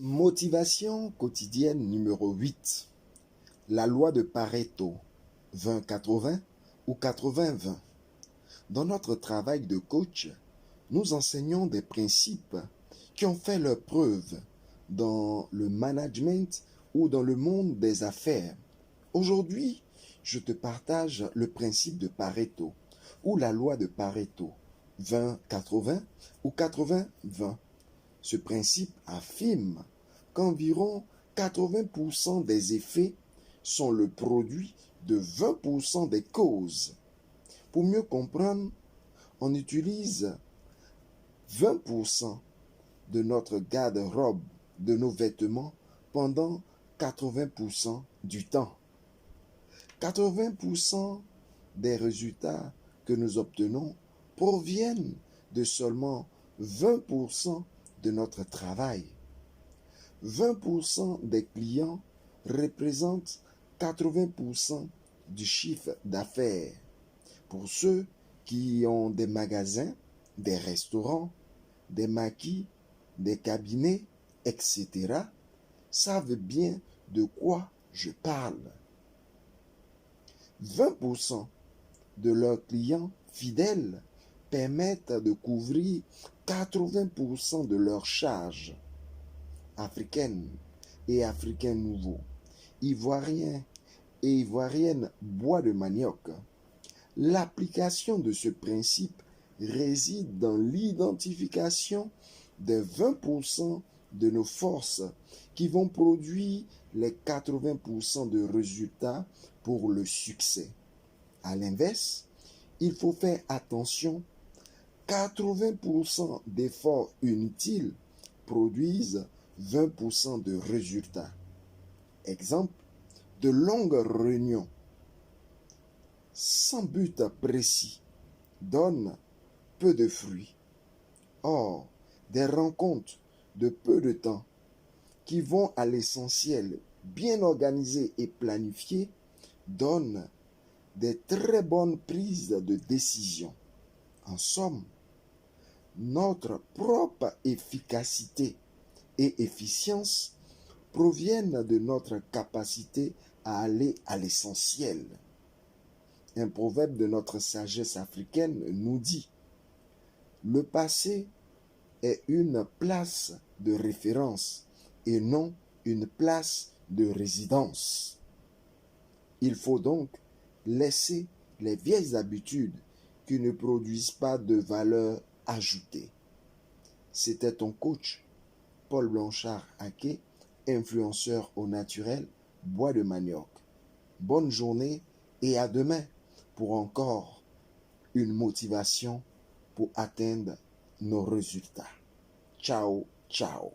Motivation quotidienne numéro 8. La loi de Pareto, 20-80 ou 80-20. Dans notre travail de coach, nous enseignons des principes qui ont fait leur preuve dans le management ou dans le monde des affaires. Aujourd'hui, je te partage le principe de Pareto ou la loi de Pareto, 20-80 ou 80-20. Ce principe affirme qu'environ 80% des effets sont le produit de 20% des causes. Pour mieux comprendre, on utilise 20% de notre garde-robe, de nos vêtements, pendant 80% du temps. 80% des résultats que nous obtenons proviennent de seulement 20% de notre travail. 20% des clients représentent 80% du chiffre d'affaires. Pour ceux qui ont des magasins, des restaurants, des maquis, des cabinets, etc., savent bien de quoi je parle. 20% de leurs clients fidèles permettent de couvrir 80% de leurs charges. Africaines et Africains nouveaux, Ivoiriens et Ivoiriennes bois de manioc. L'application de ce principe réside dans l'identification des 20% de nos forces qui vont produire les 80% de résultats pour le succès. À l'inverse, il faut faire attention, 80% d'efforts inutiles produisent 20% de résultats. Exemple, de longues réunions sans but précis donnent peu de fruits. Or, des rencontres de peu de temps qui vont à l'essentiel, bien organisées et planifiées, donnent des très bonnes prises de décision. En somme, notre propre efficacité et efficience proviennent de notre capacité à aller à l'essentiel. Un proverbe de notre sagesse africaine nous dit: le passé est une place de référence et non une place de résidence. Il faut donc laisser les vieilles habitudes qui ne produisent pas de valeur ajoutée. C'était ton coach, Paul Blanchard-Aké, influenceur au naturel, bois de manioc. Bonne journée et à demain pour encore une motivation pour atteindre nos résultats. Ciao, ciao.